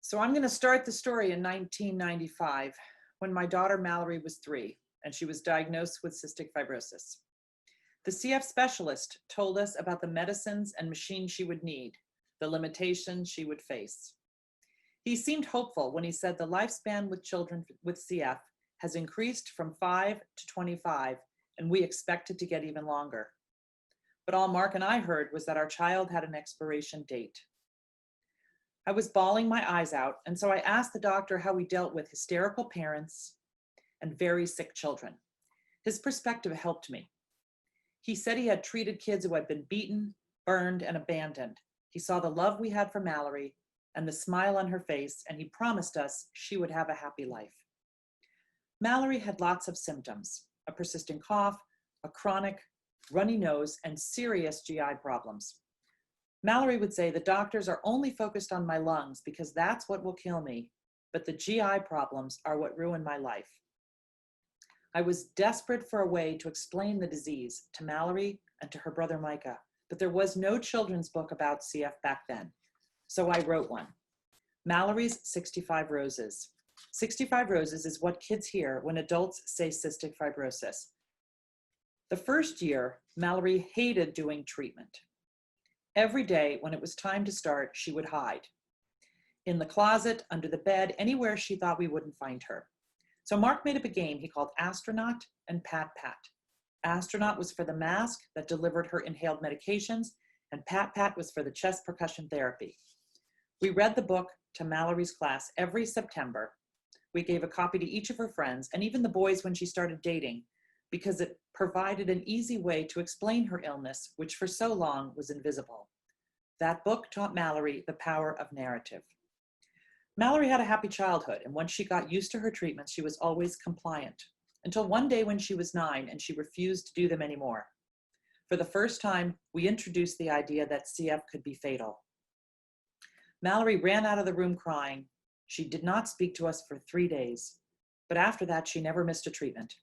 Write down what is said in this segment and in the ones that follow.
So I'm going to start the story in 1995 when my daughter Mallory was 3 and she was diagnosed with cystic fibrosis. The CF specialist told us about the medicines and machines she would need, the limitations she would face. He seemed hopeful when he said the lifespan with children with CF has increased from 5 to 25, and we expect it to get even longer. But all Mark and I heard was that our child had an expiration date. I was bawling my eyes out, and so I asked the doctor how we dealt with hysterical parents and very sick children. His perspective helped me. He said he had treated kids who had been beaten, burned, and abandoned. He saw the love we had for Mallory and the smile on her face, and he promised us she would have a happy life. Mallory had lots of symptoms: a persistent cough, a chronic runny nose, and serious GI problems. Mallory would say, the doctors are only focused on my lungs because that's what will kill me, but the GI problems are what ruined my life. I was desperate for a way to explain the disease to Mallory and to her brother Micah, but there was no children's book about CF back then. So I wrote one, Mallory's 65 Roses. 65 Roses is what kids hear when adults say cystic fibrosis. The first year, Mallory hated doing treatment. Every day when it was time to start, she would hide. In the closet, under the bed, anywhere she thought we wouldn't find her. So Mark made up a game he called Astronaut and Pat Pat. Astronaut was for the mask that delivered her inhaled medications, and Pat Pat was for the chest percussion therapy. We read the book to Mallory's class every September. We gave a copy to each of her friends, and even the boys when she started dating, because it provided an easy way to explain her illness, which for so long was invisible. That book taught Mallory the power of narrative. Mallory had a happy childhood, and once she got used to her treatments, she was always compliant, until one day when she was 9 and she refused to do them anymore. For the first time, we introduced the idea that CF could be fatal. Mallory ran out of the room crying. She did not speak to us for 3 days, but after that, she never missed a treatment.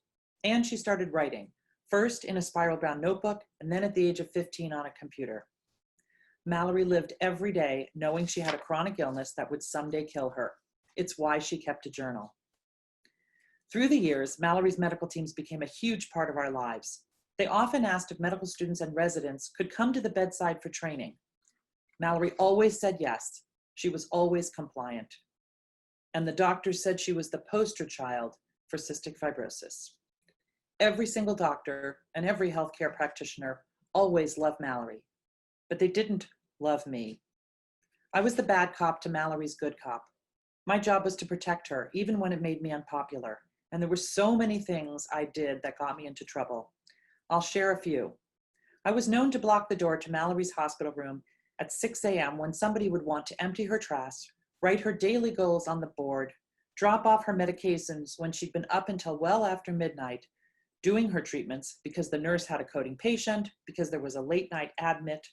And she started writing, first in a spiral bound notebook, and then at the age of 15 on a computer. Mallory lived every day knowing she had a chronic illness that would someday kill her. It's why she kept a journal. Through the years, Mallory's medical teams became a huge part of our lives. They often asked if medical students and residents could come to the bedside for training. Mallory always said yes. She was always compliant. And the doctors said she was the poster child for cystic fibrosis. Every single doctor and every healthcare practitioner always loved Mallory, but they didn't love me. I was the bad cop to Mallory's good cop. My job was to protect her, even when it made me unpopular. And there were so many things I did that got me into trouble. I'll share a few. I was known to block the door to Mallory's hospital room at 6 a.m. when somebody would want to empty her trash, write her daily goals on the board, drop off her medications when she'd been up until well after midnight, doing her treatments because the nurse had a coding patient, because there was a late night admit,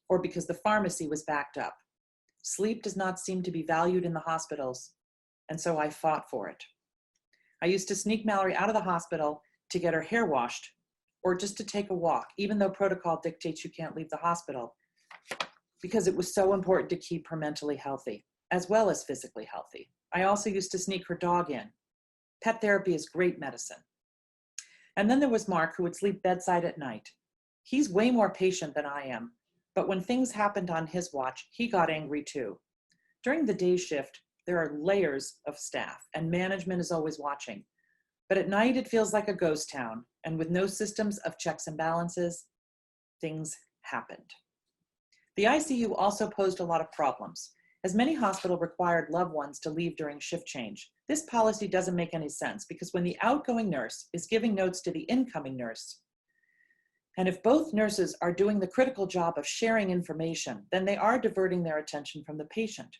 or because the pharmacy was backed up. Sleep does not seem to be valued in the hospitals, and so I fought for it. I used to sneak Mallory out of the hospital to get her hair washed, or just to take a walk, even though protocol dictates you can't leave the hospital, because it was so important to keep her mentally healthy, as well as physically healthy. I also used to sneak her dog in. Pet therapy is great medicine. And then there was Mark, who would sleep bedside at night. He's way more patient than I am, but when things happened on his watch, he got angry too. During the day shift, there are layers of staff, and management is always watching. But at night, it feels like a ghost town, and with no systems of checks and balances, things happened. The ICU also posed a lot of problems, as many hospitals required loved ones to leave during shift change. This policy doesn't make any sense because when the outgoing nurse is giving notes to the incoming nurse, and if both nurses are doing the critical job of sharing information, then they are diverting their attention from the patient.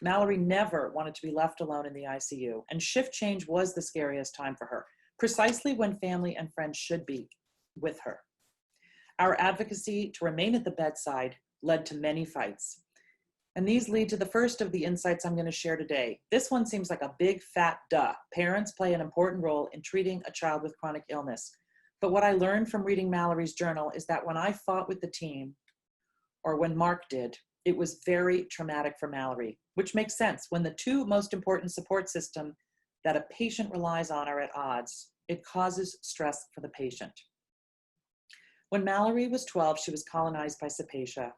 Mallory never wanted to be left alone in the ICU, and shift change was the scariest time for her, precisely when family and friends should be with her. Our advocacy to remain at the bedside led to many fights. And these lead to the first of the insights I'm going to share today. This one seems like a big fat duh. Parents play an important role in treating a child with chronic illness. But what I learned from reading Mallory's journal is that when I fought with the team, or when Mark did, it was very traumatic for Mallory. which makes sense when the two most important support systems that a patient relies on are at odds. It causes stress for the patient. When Mallory was 12, she was colonized by Cepacia,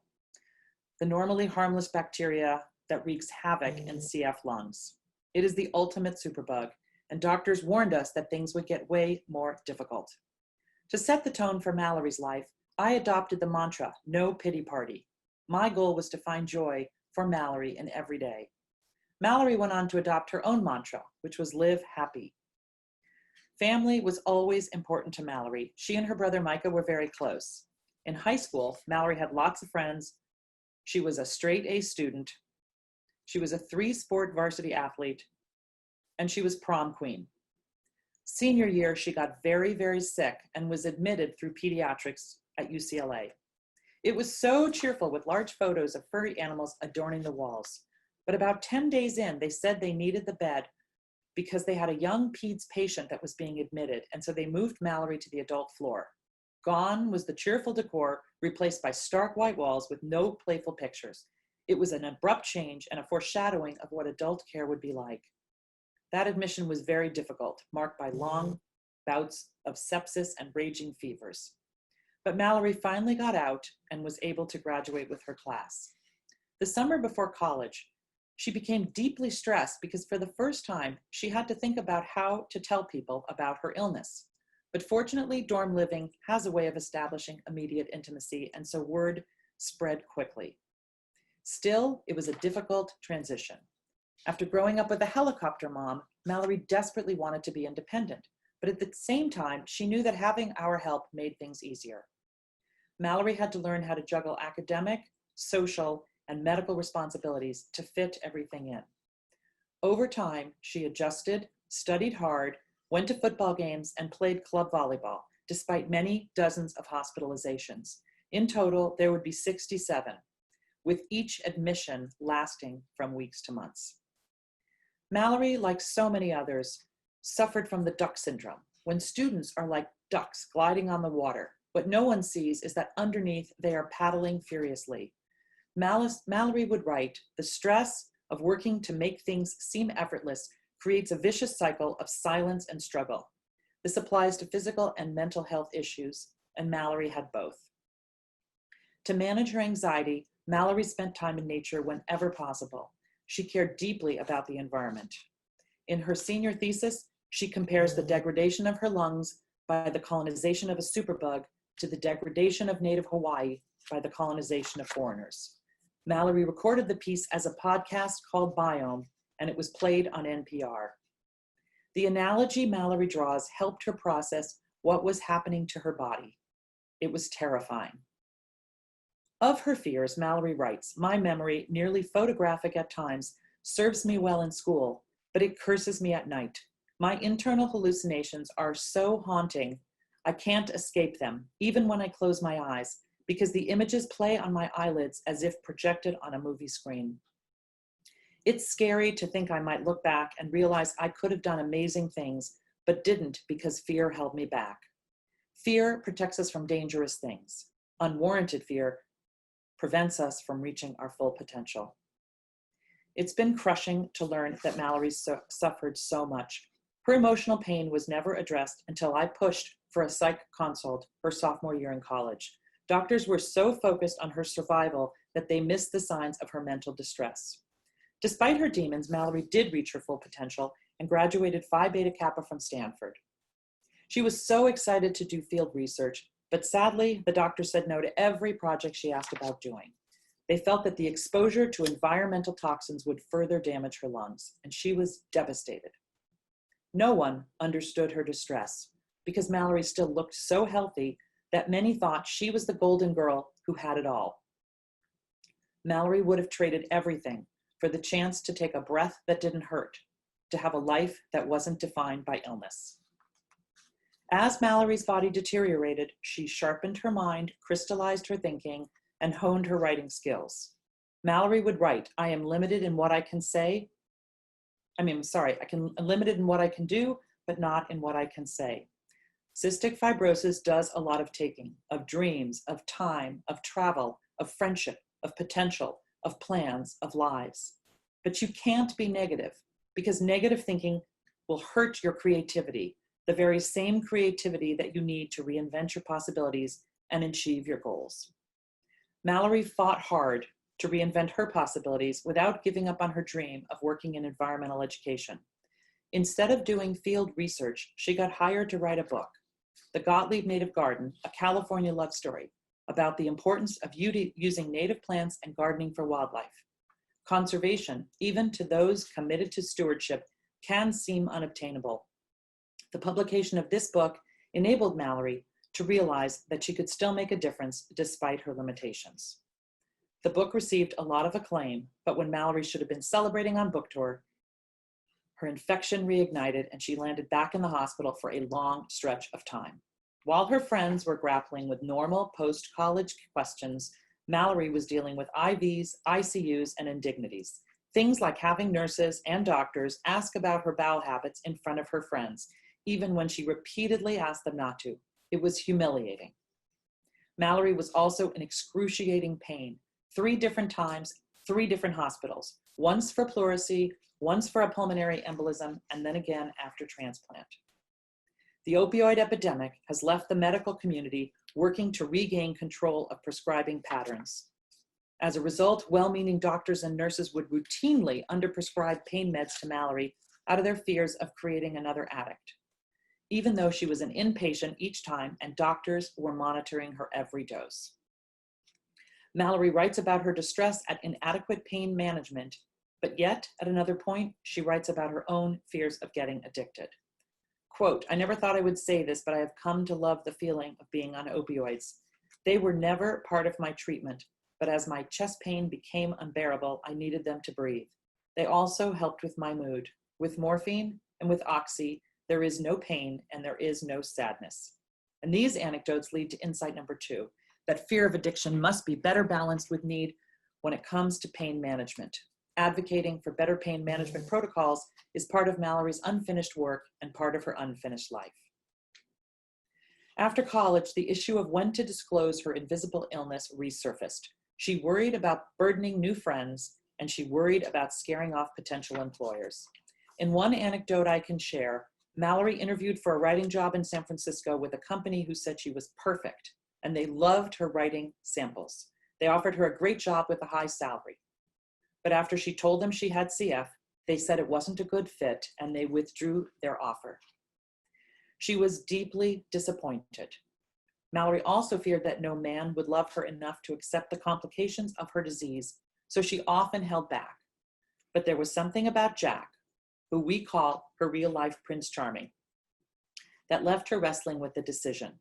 the normally harmless bacteria that wreaks havoc in CF lungs. It is the ultimate superbug, and doctors warned us that things would get way more difficult. To set the tone for Mallory's life, I adopted the mantra, no pity party. My goal was to find joy for Mallory in every day. Mallory went on to adopt her own mantra, which was live happy. Family was always important to Mallory. She and her brother Micah were very close. In high school, Mallory had lots of friends. She was a straight A student. She was a 3-sport varsity athlete, and she was prom queen. Senior year, she got very, very sick and was admitted through pediatrics at UCLA. It was so cheerful with large photos of furry animals adorning the walls. But about 10 days in, they said they needed the bed because they had a young peds patient that was being admitted, and so they moved Mallory to the adult floor. Gone was the cheerful decor, replaced by stark white walls with no playful pictures. It was an abrupt change and a foreshadowing of what adult care would be like. That admission was very difficult, marked by long bouts of sepsis and raging fevers. But Mallory finally got out and was able to graduate with her class. The summer before college, she became deeply stressed because for the first time, she had to think about how to tell people about her illness. But fortunately, dorm living has a way of establishing immediate intimacy, and so word spread quickly. Still, it was a difficult transition. After growing up with a helicopter mom, Mallory desperately wanted to be independent, but at the same time, she knew that having our help made things easier. Mallory had to learn how to juggle academic, social, and medical responsibilities to fit everything in. Over time, she adjusted, studied hard, went to football games, and played club volleyball, despite many dozens of hospitalizations. In total, there would be 67, with each admission lasting from weeks to months. Mallory, like so many others, suffered from the duck syndrome, when students are like ducks gliding on the water. What no one sees is that underneath they are paddling furiously. Mallory would write, "The stress of working to make things seem effortless creates a vicious cycle of silence and struggle. This applies to physical and mental health issues, and Mallory had both." To manage her anxiety, Mallory spent time in nature whenever possible. She cared deeply about the environment. In her senior thesis, she compares the degradation of her lungs by the colonization of a superbug to the degradation of native Hawaii by the colonization of foreigners. Mallory recorded the piece as a podcast called Biome, and it was played on NPR. The analogy Mallory draws helped her process what was happening to her body. It was terrifying. Of her fears, Mallory writes, "My memory, nearly photographic at times, serves me well in school, but it curses me at night. My internal hallucinations are so haunting, I can't escape them, even when I close my eyes, because the images play on my eyelids as if projected on a movie screen. It's scary to think I might look back and realize I could have done amazing things, but didn't because fear held me back. Fear protects us from dangerous things. Unwarranted fear prevents us from reaching our full potential." It's been crushing to learn that Mallory suffered so much. Her emotional pain was never addressed until I pushed for a psych consult her sophomore year in college. Doctors were so focused on her survival that they missed the signs of her mental distress. Despite her demons, Mallory did reach her full potential and graduated Phi Beta Kappa from Stanford. She was so excited to do field research, but sadly, the doctor said no to every project she asked about doing. They felt that the exposure to environmental toxins would further damage her lungs, and she was devastated. No one understood her distress because Mallory still looked so healthy that many thought she was the golden girl who had it all. Mallory would have traded everything for the chance to take a breath that didn't hurt, to have a life that wasn't defined by illness. As Mallory's body deteriorated, she sharpened her mind, crystallized her thinking, and honed her writing skills. Mallory would write, "I am limited in what I can say. I'm limited in what I can do, but not in what I can say." Cystic fibrosis does a lot of taking, of dreams, of time, of travel, of friendship, of potential, of plans, of lives. But you can't be negative, because negative thinking will hurt your creativity, the very same creativity that you need to reinvent your possibilities and achieve your goals. Mallory fought hard to reinvent her possibilities without giving up on her dream of working in environmental education. Instead of doing field research, she got hired to write a book, The Gottlieb Native Garden, a California love story, about the importance of using native plants and gardening for wildlife. Conservation, even to those committed to stewardship, can seem unobtainable. The publication of this book enabled Mallory to realize that she could still make a difference despite her limitations. The book received a lot of acclaim, but when Mallory should have been celebrating on book tour, her infection reignited and she landed back in the hospital for a long stretch of time. While her friends were grappling with normal post-college questions, Mallory was dealing with IVs, ICUs, and indignities. Things like having nurses and doctors ask about her bowel habits in front of her friends, even when she repeatedly asked them not to. It was humiliating. Mallory was also in excruciating pain, 3 different times, 3 different hospitals, once for pleurisy, once for a pulmonary embolism, and then again after transplant. The opioid epidemic has left the medical community working to regain control of prescribing patterns. As a result, well-meaning doctors and nurses would routinely underprescribe pain meds to Mallory out of their fears of creating another addict, even though she was an inpatient each time and doctors were monitoring her every dose. Mallory writes about her distress at inadequate pain management, but yet, at another point, she writes about her own fears of getting addicted. Quote, "I never thought I would say this, but I have come to love the feeling of being on opioids. They were never part of my treatment, but as my chest pain became unbearable, I needed them to breathe. They also helped with my mood. With morphine and with oxy, there is no pain and there is no sadness." And these anecdotes lead to insight number 2, that fear of addiction must be better balanced with need when it comes to pain management. Advocating for better pain management protocols is part of Mallory's unfinished work and part of her unfinished life. After college, the issue of when to disclose her invisible illness resurfaced. She worried about burdening new friends, and she worried about scaring off potential employers. In one anecdote I can share, Mallory interviewed for a writing job in San Francisco with a company who said she was perfect, and they loved her writing samples. They offered her a great job with a high salary. But after she told them she had CF, they said it wasn't a good fit and they withdrew their offer. She was deeply disappointed. Mallory also feared that no man would love her enough to accept the complications of her disease, so she often held back. But there was something about Jack, who we call her real-life Prince Charming, that left her wrestling with the decision.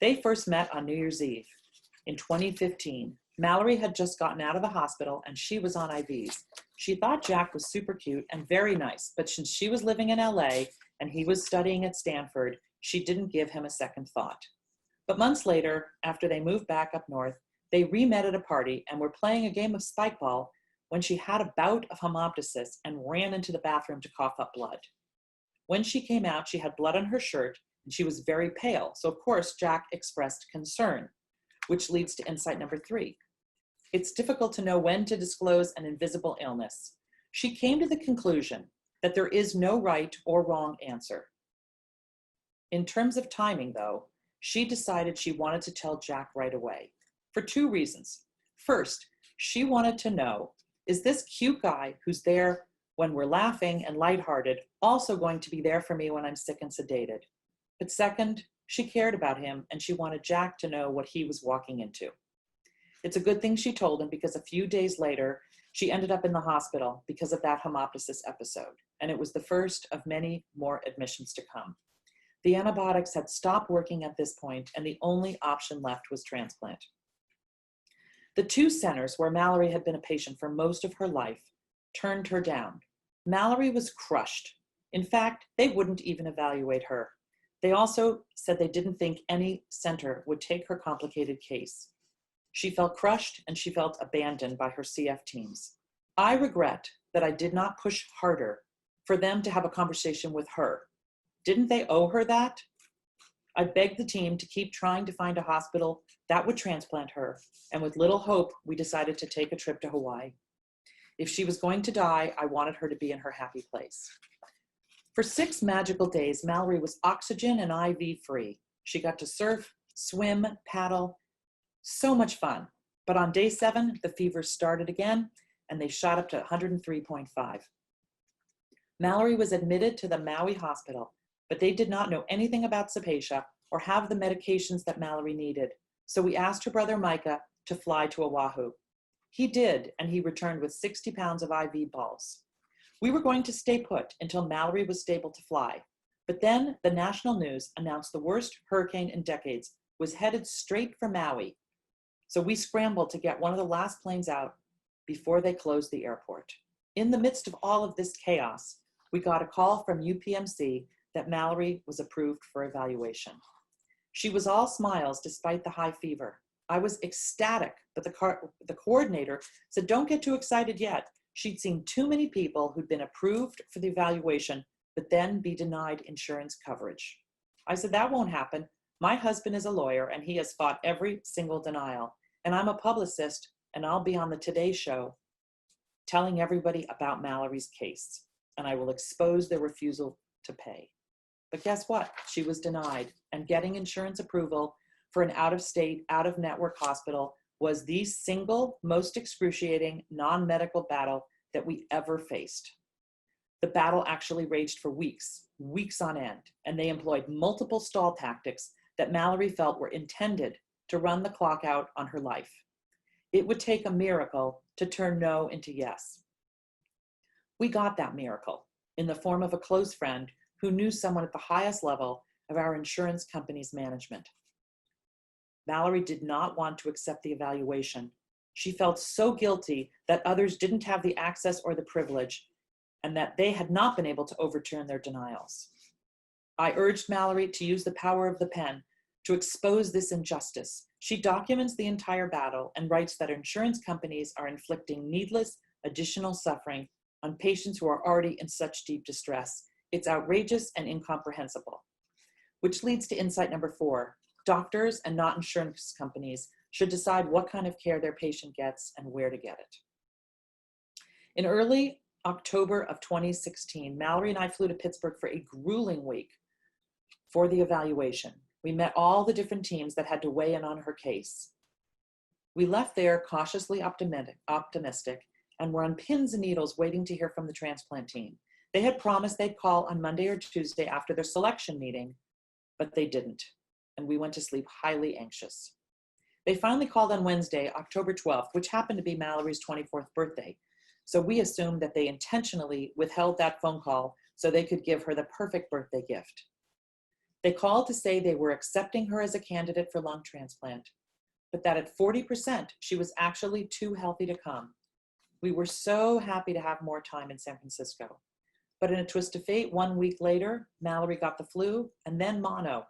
They first met on New Year's Eve. In 2015, Mallory had just gotten out of the hospital and she was on IVs. She thought Jack was super cute and very nice, but since she was living in LA and he was studying at Stanford, she didn't give him a second thought. But months later, after they moved back up north, they re-met at a party and were playing a game of spike ball when she had a bout of hemoptysis and ran into the bathroom to cough up blood. When she came out, she had blood on her shirt and she was very pale. So of course, Jack expressed concern, which leads to insight number 3. It's difficult to know when to disclose an invisible illness. She came to the conclusion that there is no right or wrong answer. In terms of timing, though, she decided she wanted to tell Jack right away for 2 reasons. First, she wanted to know, is this cute guy who's there when we're laughing and lighthearted also going to be there for me when I'm sick and sedated? But second, she cared about him and she wanted Jack to know what he was walking into. It's a good thing she told him because a few days later, she ended up in the hospital because of that hemoptysis episode, and it was the first of many more admissions to come. The antibiotics had stopped working at this point, and the only option left was transplant. The 2 centers where Mallory had been a patient for most of her life turned her down. Mallory was crushed. In fact, they wouldn't even evaluate her. They also said they didn't think any center would take her complicated case. She felt crushed and she felt abandoned by her CF teams. I regret that I did not push harder for them to have a conversation with her. Didn't they owe her that? I begged the team to keep trying to find a hospital that would transplant her, and with little hope, we decided to take a trip to Hawaii. If she was going to die, I wanted her to be in her happy place. For 6 magical days, Mallory was oxygen and IV free. She got to surf, swim, paddle, so much fun. But on day 7, the fever started again, and they shot up to 103.5. Mallory was admitted to the Maui hospital, but they did not know anything about Cepacia or have the medications that Mallory needed. So we asked her brother Micah to fly to Oahu. He did, and he returned with 60 pounds of IV balls. We were going to stay put until Mallory was stable to fly. But then the national news announced the worst hurricane in decades was headed straight for Maui. So we scrambled to get one of the last planes out before they closed the airport. In the midst of all of this chaos, we got a call from UPMC that Mallory was approved for evaluation. She was all smiles despite the high fever. I was ecstatic, but the coordinator said, "Don't get too excited yet." She'd seen too many people who'd been approved for the evaluation, but then be denied insurance coverage. I said, "That won't happen. My husband is a lawyer and he has fought every single denial. And I'm a publicist and I'll be on the Today Show telling everybody about Mallory's case. And I will expose their refusal to pay." But guess what? She was denied, and getting insurance approval for an out-of-state, out-of-network hospital was the single most excruciating non-medical battle that we ever faced. The battle actually raged for weeks on end, and they employed multiple stall tactics that Mallory felt were intended to run the clock out on her life. It would take a miracle to turn no into yes. We got that miracle in the form of a close friend who knew someone at the highest level of our insurance company's management. Mallory did not want to accept the evaluation. She felt so guilty that others didn't have the access or the privilege, and that they had not been able to overturn their denials. I urged Mallory to use the power of the pen to expose this injustice. She documents the entire battle and writes that insurance companies are inflicting needless additional suffering on patients who are already in such deep distress. It's outrageous and incomprehensible. Which leads to insight number 4. Doctors and not insurance companies should decide what kind of care their patient gets and where to get it. In early October of 2016, Mallory and I flew to Pittsburgh for a grueling week for the evaluation. We met all the different teams that had to weigh in on her case. We left there cautiously optimistic and were on pins and needles waiting to hear from the transplant team. They had promised they'd call on Monday or Tuesday after their selection meeting, but they didn't, and we went to sleep highly anxious. They finally called on Wednesday, October 12th, which happened to be Mallory's 24th birthday. So we assumed that they intentionally withheld that phone call so they could give her the perfect birthday gift. They called to say they were accepting her as a candidate for lung transplant, but that at 40%, she was actually too healthy to come. We were so happy to have more time in San Francisco. But in a twist of fate, 1 week later, Mallory got the flu and then mono.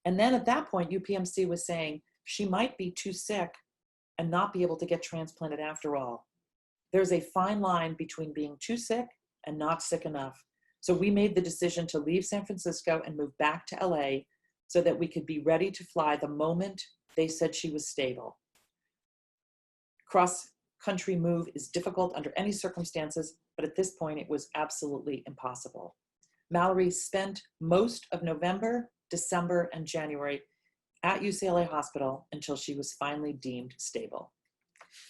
And then at that point, UPMC was saying she might be too sick and not be able to get transplanted after all. There's a fine line between being too sick and not sick enough. So we made the decision to leave San Francisco and move back to LA so that we could be ready to fly the moment they said she was stable. Cross-country move is difficult under any circumstances, but at this point it was absolutely impossible. Mallory spent most of November, December, and January at UCLA Hospital until she was finally deemed stable.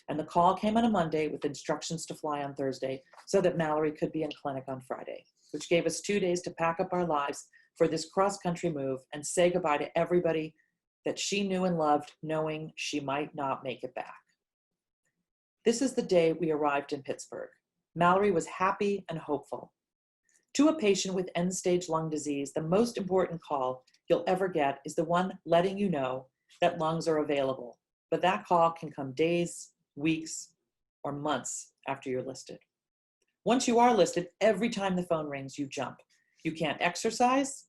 And the call came on a Monday with instructions to fly on Thursday so that Mallory could be in clinic on Friday, which gave us 2 days to pack up our lives for this cross-country move and say goodbye to everybody that she knew and loved, knowing she might not make it back. This is the day we arrived in Pittsburgh. Mallory was happy and hopeful. To a patient with end-stage lung disease, the most important call you'll ever get is the one letting you know that lungs are available. But that call can come days, weeks, or months after you're listed. Once you are listed, every time the phone rings, you jump. You can't exercise,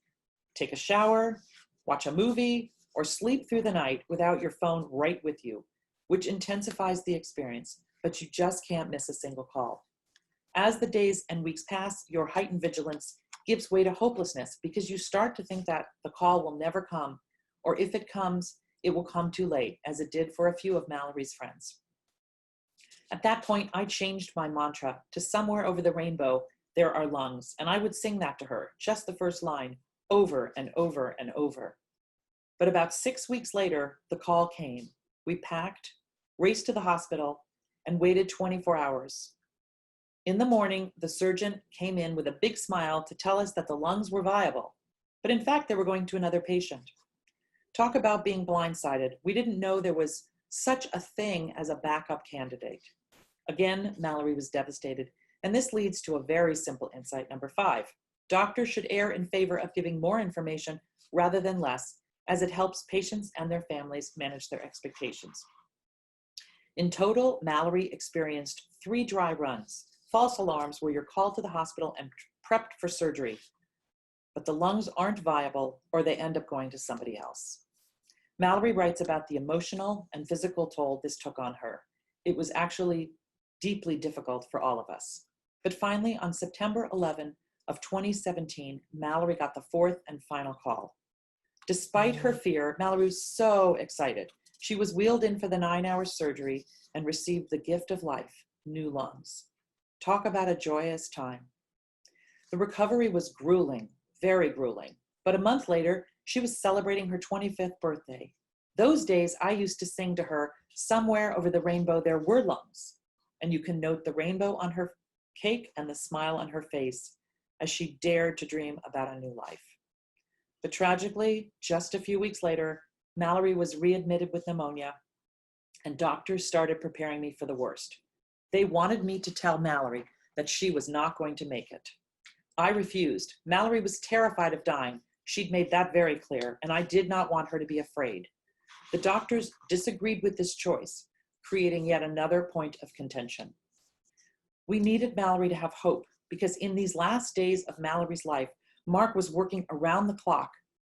take a shower, watch a movie, or sleep through the night without your phone right with you, which intensifies the experience, but you just can't miss a single call. As the days and weeks pass, your heightened vigilance gives way to hopelessness because you start to think that the call will never come, or if it comes, it will come too late, as it did for a few of Mallory's friends. At that point, I changed my mantra to "somewhere over the rainbow, there are lungs." And I would sing that to her, just the first line, over and over and over. But about 6 weeks later, the call came. We packed, raced to the hospital, and waited 24 hours. In the morning, the surgeon came in with a big smile to tell us that the lungs were viable, but in fact, they were going to another patient. Talk about being blindsided. We didn't know there was such a thing as a backup candidate. Again, Mallory was devastated, and this leads to a very simple insight number 5. Doctors should err in favor of giving more information rather than less, as it helps patients and their families manage their expectations. In total, Mallory experienced 3 dry runs, false alarms where you're called to the hospital and prepped for surgery, but the lungs aren't viable or they end up going to somebody else. Mallory writes about the emotional and physical toll this took on her. It was actually deeply difficult for all of us. But finally, on September 11 of 2017, Mallory got the 4th and final call. Despite her fear, Mallory was so excited. She was wheeled in for the 9-hour surgery and received the gift of life, new lungs. Talk about a joyous time. The recovery was grueling, very grueling. But a month later, she was celebrating her 25th birthday. Those days, I used to sing to her, "Somewhere over the rainbow there were lungs." And you can note the rainbow on her cake and the smile on her face as she dared to dream about a new life. But tragically, just a few weeks later, Mallory was readmitted with pneumonia, and doctors started preparing me for the worst. They wanted me to tell Mallory that she was not going to make it. I refused. Mallory was terrified of dying. She'd made that very clear, and I did not want her to be afraid. The doctors disagreed with this choice, creating yet another point of contention. We needed Mallory to have hope, because in these last days of Mallory's life, Mark was working around the clock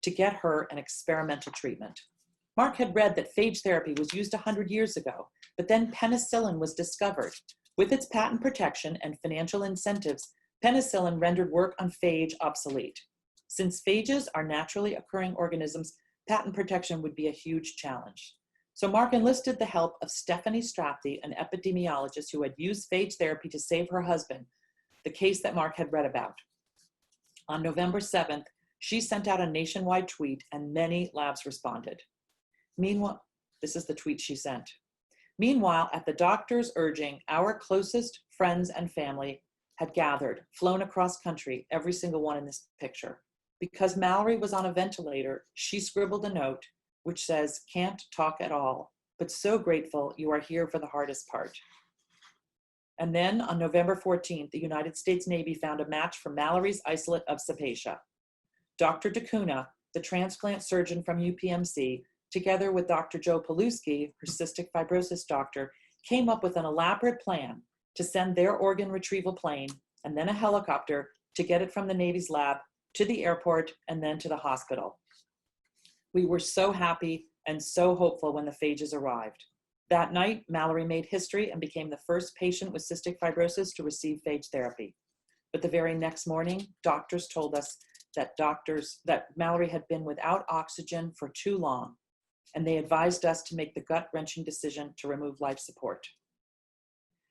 to get her an experimental treatment. Mark had read that phage therapy was used 100 years ago, but then penicillin was discovered. With its patent protection and financial incentives, penicillin rendered work on phage obsolete. Since phages are naturally occurring organisms, patent protection would be a huge challenge. So Mark enlisted the help of Stephanie Strapty, an epidemiologist who had used phage therapy to save her husband, the case that Mark had read about. On November 7th, she sent out a nationwide tweet and many labs responded. Meanwhile, this is the tweet she sent. Meanwhile, at the doctor's urging, our closest friends and family had gathered, flown across country, every single one in this picture. Because Mallory was on a ventilator, she scribbled a note which says, "Can't talk at all, but so grateful you are here for the hardest part." And then on November 14th, the United States Navy found a match for Mallory's isolate of Sapiesia. Dr. DeCuna, the transplant surgeon from UPMC, together with Dr. Joe Paluski, her cystic fibrosis doctor, came up with an elaborate plan to send their organ retrieval plane and then a helicopter to get it from the Navy's lab to the airport and then to the hospital. We were so happy and so hopeful when the phages arrived. That night, Mallory made history and became the first patient with cystic fibrosis to receive phage therapy. But the very next morning, doctors told us that Mallory had been without oxygen for too long, and they advised us to make the gut-wrenching decision to remove life support.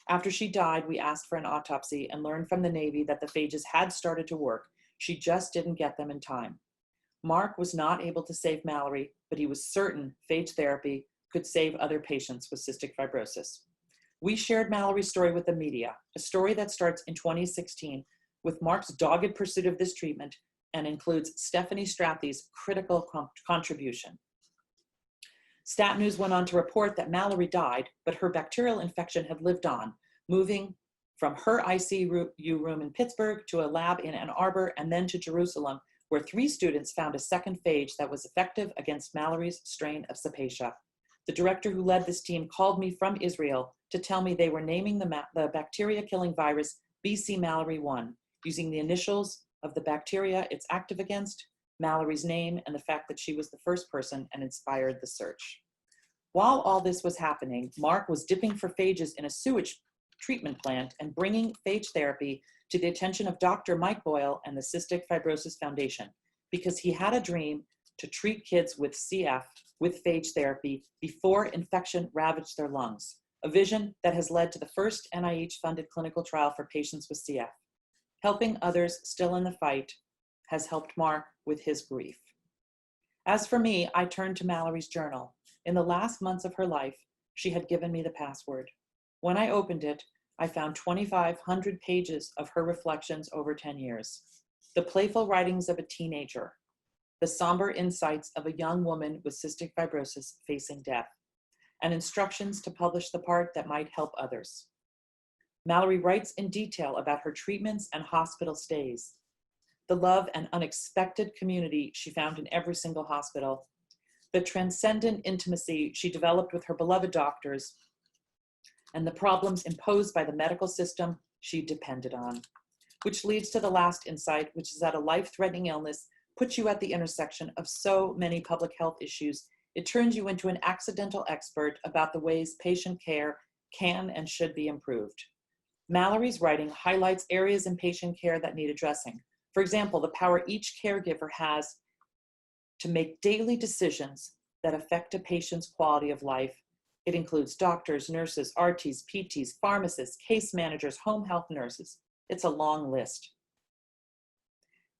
After she died, we asked for an autopsy and learned from the Navy that the phages had started to work. She just didn't get them in time. Mark was not able to save Mallory, but he was certain phage therapy could save other patients with cystic fibrosis. We shared Mallory's story with the media, a story that starts in 2016 with Mark's dogged pursuit of this treatment and includes Stephanie Strapty's critical contribution. Stat News went on to report that Mallory died, but her bacterial infection had lived on, moving from her ICU room in Pittsburgh to a lab in Ann Arbor and then to Jerusalem, where 3 students found a second phage that was effective against Mallory's strain of Sapiesia. The director who led this team called me from Israel to tell me they were naming the bacteria-killing virus BC Mallory 1, using the initials of the bacteria it's active against, Mallory's name, and the fact that she was the first person and inspired the search. While all this was happening, Mark was dipping for phages in a sewage treatment plant and bringing phage therapy to the attention of Dr. Mike Boyle and the Cystic Fibrosis Foundation, because he had a dream to treat kids with CF with phage therapy before infection ravaged their lungs, a vision that has led to the first NIH-funded clinical trial for patients with CF. Helping others still in the fight has helped Mark with his grief. As for me, I turned to Mallory's journal. In the last months of her life, she had given me the password. When I opened it, I found 2,500 pages of her reflections over 10 years. The playful writings of a teenager, the somber insights of a young woman with cystic fibrosis facing death, and instructions to publish the part that might help others. Mallory writes in detail about her treatments and hospital stays, the love and unexpected community she found in every single hospital, the transcendent intimacy she developed with her beloved doctors, and the problems imposed by the medical system she depended on. Which leads to the last insight, which is that a life-threatening illness puts you at the intersection of so many public health issues. It turns you into an accidental expert about the ways patient care can and should be improved. Mallory's writing highlights areas in patient care that need addressing. For example, the power each caregiver has to make daily decisions that affect a patient's quality of life. It includes doctors, nurses, RTs, PTs, pharmacists, case managers, home health nurses. It's a long list.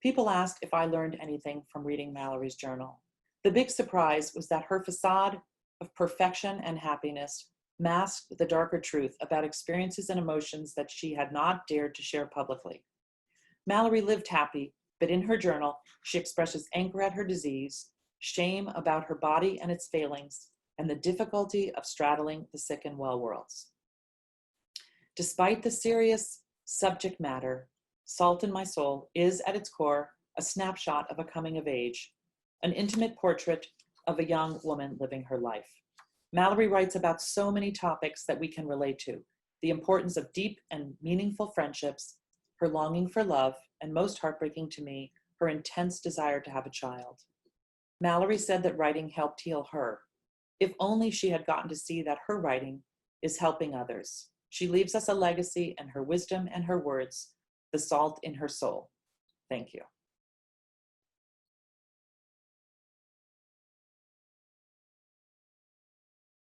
People asked if I learned anything from reading Mallory's journal. The big surprise was that her facade of perfection and happiness masked the darker truth about experiences and emotions that she had not dared to share publicly. Mallory lived happy, but in her journal, she expresses anger at her disease, shame about her body and its failings, and the difficulty of straddling the sick and well worlds. Despite the serious subject matter, Salt in My Soul is at its core a snapshot of a coming of age, an intimate portrait of a young woman living her life. Mallory writes about so many topics that we can relate to: the importance of deep and meaningful friendships, her longing for love, and most heartbreaking to me, her intense desire to have a child. Mallory said that writing helped heal her. If only she had gotten to see that her writing is helping others. She leaves us a legacy, and her wisdom and her words, the salt in her soul. Thank you.